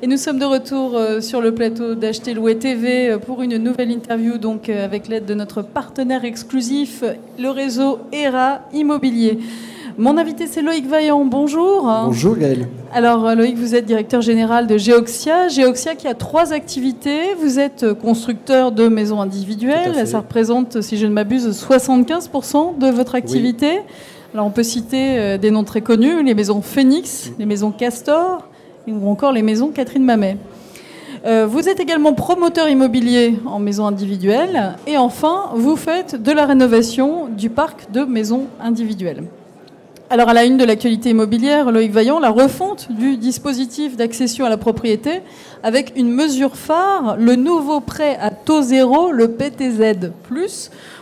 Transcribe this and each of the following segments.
Et nous sommes de retour sur le plateau d'Acheter Louer TV pour une nouvelle interview, donc avec l'aide de notre partenaire exclusif, le réseau ERA Immobilier. Mon invité, c'est Loïc Vaillant. Bonjour. Bonjour Gaël. Alors Loïc, vous êtes directeur général de Geoxia. Geoxia qui a 3 activités. Vous êtes constructeur de maisons individuelles. Ça représente, si je ne m'abuse, 75% de votre activité. Oui. Alors on peut citer des noms très connus, les maisons Phoenix, les maisons Castor ou encore les maisons Catherine Mamet. Vous êtes également promoteur immobilier en maisons individuelles. Et enfin, vous faites de la rénovation du parc de maisons individuelles. Alors, à la une de l'actualité immobilière, Loïc Vaillant, la refonte du dispositif d'accession à la propriété avec une mesure phare, le nouveau prêt à taux zéro, le PTZ+.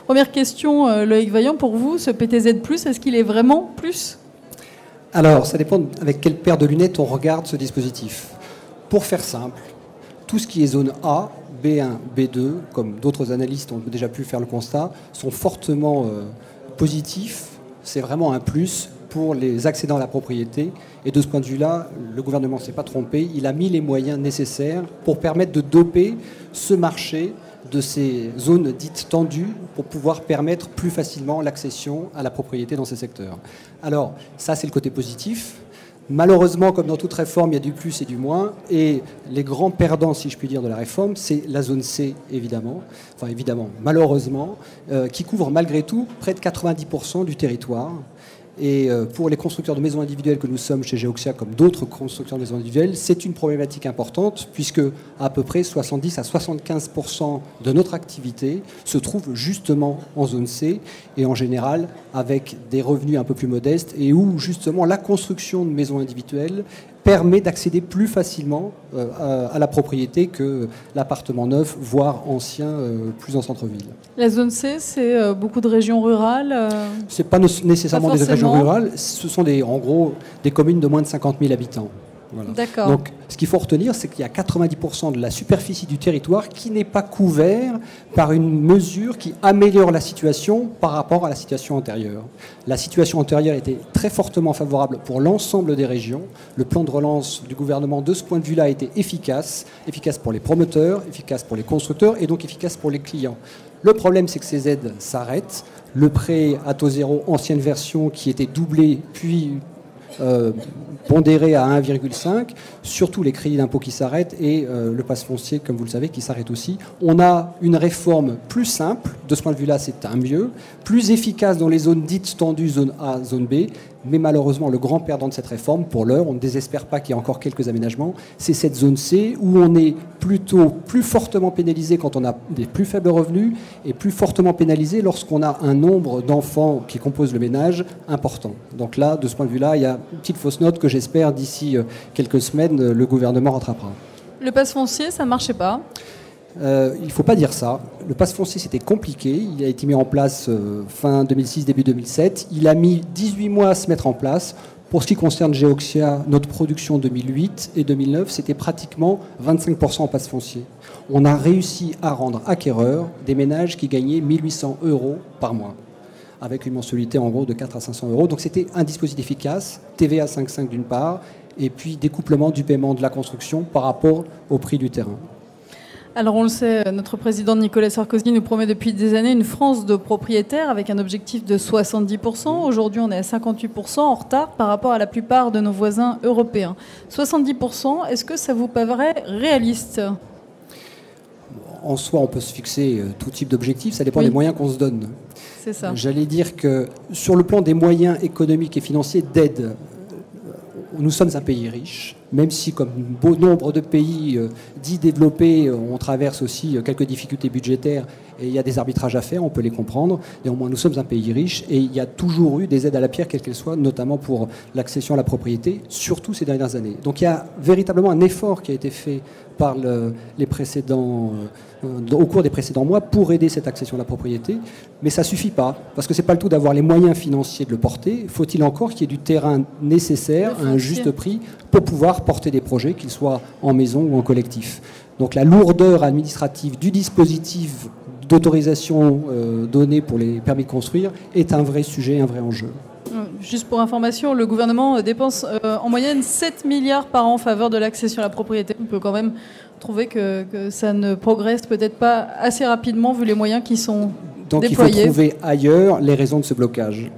Première question, Loïc Vaillant, pour vous, ce PTZ+, est-ce qu'il est vraiment plus ? Alors, ça dépend avec quelle paire de lunettes on regarde ce dispositif. Pour faire simple, tout ce qui est zone A, B1, B2, comme d'autres analystes ont déjà pu faire le constat, sont fortement positifs. C'est vraiment un plus pour les accédants à la propriété. Et de ce point de vue-là, le gouvernement ne s'est pas trompé. Il a mis les moyens nécessaires pour permettre de doper ce marché de ces zones dites tendues pour pouvoir permettre plus facilement l'accession à la propriété dans ces secteurs. Alors, ça, c'est le côté positif. Malheureusement, comme dans toute réforme, il y a du plus et du moins. Et les grands perdants, si je puis dire, de la réforme, c'est la zone C, évidemment. Enfin, évidemment, malheureusement, qui couvre malgré tout près de 90% du territoire. Et pour les constructeurs de maisons individuelles que nous sommes chez Geoxia, comme d'autres constructeurs de maisons individuelles, c'est une problématique importante, puisque à peu près 70 à 75% de notre activité se trouve justement en zone C, et en général avec des revenus un peu plus modestes, et où justement la construction de maisons individuelles permet d'accéder plus facilement à la propriété que l'appartement neuf, voire ancien, plus en centre-ville. La zone C, c'est beaucoup de régions rurales Ce n'est pas nécessairement des régions rurales, ce sont en gros des communes de moins de 50 000 habitants. Voilà. D'accord. Donc, ce qu'il faut retenir, c'est qu'il y a 90% de la superficie du territoire qui n'est pas couvert par une mesure qui améliore la situation par rapport à la situation antérieure. La situation antérieure était très fortement favorable pour l'ensemble des régions. Le plan de relance du gouvernement, de ce point de vue-là, a été efficace pour les promoteurs, efficace pour les constructeurs et donc efficace pour les clients. Le problème, c'est que ces aides s'arrêtent. Le prêt à taux zéro, ancienne version, qui était doublé, puis pondéré à 1,5, surtout les crédits d'impôt qui s'arrêtent et le pass foncier, comme vous le savez, qui s'arrête aussi. On a une réforme plus simple, de ce point de vue-là c'est un mieux, plus efficace dans les zones dites tendues, zone A, zone B, mais malheureusement le grand perdant de cette réforme, pour l'heure, on ne désespère pas qu'il y ait encore quelques aménagements, c'est cette zone C où on est plutôt plus fortement pénalisé quand on a des plus faibles revenus et plus fortement pénalisé lorsqu'on a un nombre d'enfants qui composent le ménage important. Donc là, de ce point de vue-là, il y a une petite fausse note que j'espère d'ici quelques semaines, le gouvernement rattrapera. Le pass foncier, ça ne marchait pas ? Il ne faut pas dire ça. Le pass foncier, c'était compliqué. Il a été mis en place fin 2006, début 2007. Il a mis 18 mois à se mettre en place. Pour ce qui concerne Geoxia, notre production 2008 et 2009, c'était pratiquement 25% en pass foncier. On a réussi à rendre acquéreurs des ménages qui gagnaient 1 800 € par mois, avec une mensualité en gros de 4 à 500 €. Donc c'était un dispositif efficace, TVA 5,5 d'une part, et puis découplement du paiement de la construction par rapport au prix du terrain. Alors on le sait, notre président Nicolas Sarkozy nous promet depuis des années une France de propriétaires avec un objectif de 70%. Aujourd'hui on est à 58% en retard par rapport à la plupart de nos voisins européens. 70%, est-ce que ça vous paraît réaliste ? En soi, on peut se fixer tout type d'objectif, ça dépend des moyens qu'on se donne. C'est ça. J'allais dire que sur le plan des moyens économiques et financiers d'aide, nous sommes un pays riche, même si comme bon nombre de pays dits développés, on traverse aussi quelques difficultés budgétaires et il y a des arbitrages à faire, on peut les comprendre. Néanmoins, nous sommes un pays riche et il y a toujours eu des aides à la pierre, quelles qu'elles soient, notamment pour l'accession à la propriété, surtout ces dernières années. Donc il y a véritablement un effort qui a été fait par les précédents, au cours des précédents mois pour aider cette accession à la propriété, mais ça ne suffit pas, parce que ce n'est pas le tout d'avoir les moyens financiers de le porter. Faut-il encore qu'il y ait du terrain nécessaire à un juste prix pour pouvoir porter des projets, qu'ils soient en maison ou en collectif. Donc la lourdeur administrative du dispositif d'autorisation donnée pour les permis de construire est un vrai sujet, un vrai enjeu. Juste pour information, le gouvernement dépense en moyenne 7 milliards par an en faveur de l'accession à la propriété. On peut quand même trouver que ça ne progresse peut-être pas assez rapidement vu les moyens qui sont déployés. Donc il faut trouver ailleurs les raisons de ce blocage.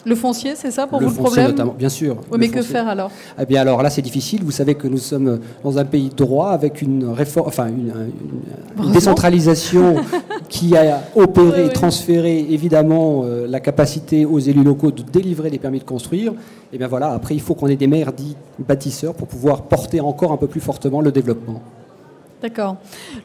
Le foncier, c'est ça pour vous le problème? Notamment, bien sûr. Oui, mais que faire alors? Eh bien alors là, c'est difficile. Vous savez que nous sommes dans un pays de droit avec une réforme, enfin une décentralisation qui a opéré et transféré évidemment la capacité aux élus locaux de délivrer des permis de construire. Et bien voilà, après il faut qu'on ait des maires dits bâtisseurs pour pouvoir porter encore un peu plus fortement le développement. D'accord.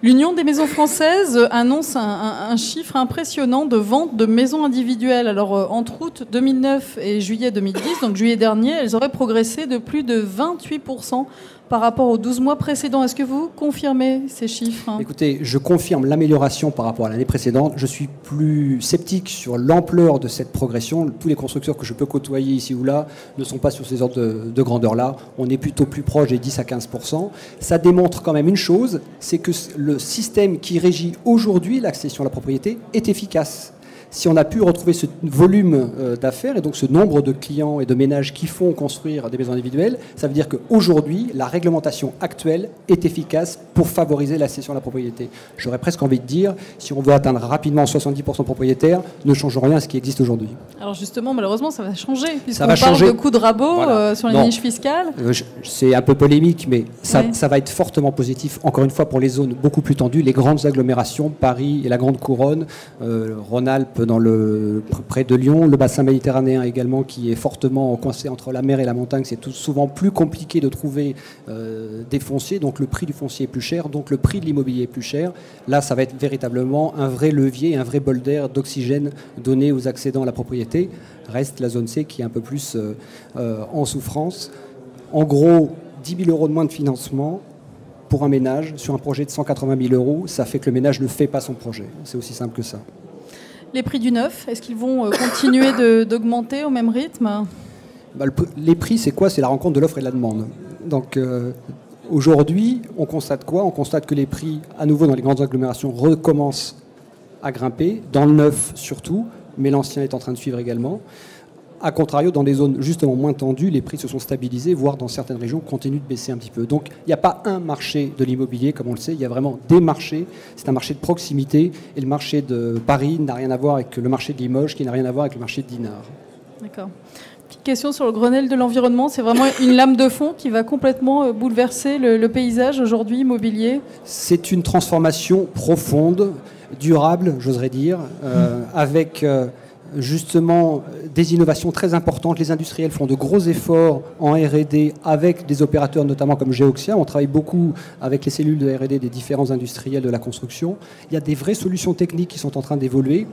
L'Union des maisons françaises annonce un chiffre impressionnant de vente de maisons individuelles. Alors, entre août 2009 et juillet 2010, donc juillet dernier, elles auraient progressé de plus de 28% par rapport aux 12 mois précédents. Est-ce que vous confirmez ces chiffres? Écoutez, je confirme l'amélioration par rapport à l'année précédente. Je suis plus sceptique sur l'ampleur de cette progression. Tous les constructeurs que je peux côtoyer ici ou là ne sont pas sur ces ordres de grandeur-là. On est plutôt plus proche des 10 à 15%. Ça démontre quand même une chose, c'est que le système qui régit aujourd'hui l'accession à la propriété est efficace. Si on a pu retrouver ce volume d'affaires et donc ce nombre de clients et de ménages qui font construire des maisons individuelles, ça veut dire qu'aujourd'hui, la réglementation actuelle est efficace pour favoriser l'accession à la propriété. J'aurais presque envie de dire, si on veut atteindre rapidement 70% de propriétaires, ne changeons rien à ce qui existe aujourd'hui. Alors justement, malheureusement, ça va changer, puisqu'on parle de coups de rabot sur les niches fiscales. C'est un peu polémique, mais ça va être fortement positif, encore une fois, pour les zones beaucoup plus tendues, les grandes agglomérations, Paris et la Grande Couronne, Rhône-Alpes, près de Lyon, le bassin méditerranéen également qui est fortement coincé entre la mer et la montagne. C'est souvent plus compliqué de trouver des fonciers, donc le prix du foncier est plus cher, donc le prix de l'immobilier est plus cher. Là, ça va être véritablement un vrai levier, un vrai bol d'air, d'oxygène donné aux accédants à la propriété. Reste la zone C qui est un peu plus en souffrance. En gros, 10 000 € de moins de financement pour un ménage sur un projet de 180 000 €, ça fait que le ménage ne fait pas son projet. C'est aussi simple que ça. Les prix du neuf, est-ce qu'ils vont continuer d'augmenter au même rythme? Les prix, c'est quoi? C'est la rencontre de l'offre et de la demande. Donc aujourd'hui, on constate quoi? On constate que les prix, à nouveau dans les grandes agglomérations, recommencent à grimper, dans le neuf surtout, mais l'ancien est en train de suivre également. A contrario, dans des zones justement moins tendues, les prix se sont stabilisés, voire dans certaines régions continuent de baisser un petit peu. Donc il n'y a pas un marché de l'immobilier, comme on le sait, il y a vraiment des marchés. C'est un marché de proximité, et le marché de Paris n'a rien à voir avec le marché de Limoges, qui n'a rien à voir avec le marché de Dinard. D'accord. Petite question sur le Grenelle de l'environnement. C'est vraiment une lame de fond qui va complètement bouleverser le paysage aujourd'hui immobilier? C'est une transformation profonde, durable, j'oserais dire, avec... justement des innovations très importantes. Les industriels font de gros efforts en R&D avec des opérateurs notamment comme Geoxia. On travaille beaucoup avec les cellules de R&D des différents industriels de la construction. Il y a des vraies solutions techniques qui sont en train d'évoluer.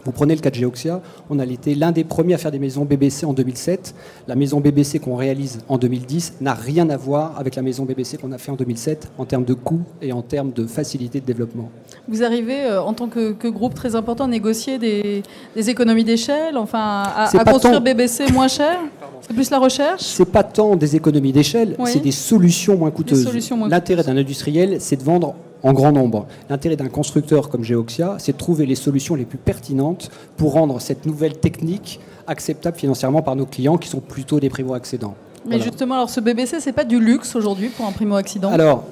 Vous prenez le cas de Geoxia, on a été l'un des premiers à faire des maisons BBC en 2007. La maison BBC qu'on réalise en 2010 n'a rien à voir avec la maison BBC qu'on a fait en 2007 en termes de coût et en termes de facilité de développement. Vous arrivez en tant que groupe très important à négocier des économies d'échelle, enfin à construire BBC moins cher? C'est plus la recherche? C'est pas tant des économies d'échelle, c'est des solutions moins coûteuses. L'intérêt d'un industriel, c'est de vendre en grand nombre. L'intérêt d'un constructeur comme Geoxia, c'est de trouver les solutions les plus pertinentes pour rendre cette nouvelle technique acceptable financièrement par nos clients qui sont plutôt des primo-accédants. Mais justement, alors ce BBC, c'est pas du luxe aujourd'hui pour un primo-accédant? Alors,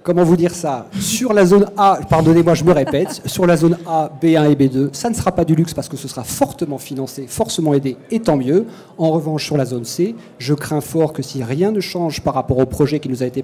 comment vous dire ça? Sur la zone A, pardonnez-moi, je me répète, sur la zone A, B1 et B2, ça ne sera pas du luxe parce que ce sera fortement financé, forcément aidé, et tant mieux. En revanche, sur la zone C, je crains fort que si rien ne change par rapport au projet qui nous a été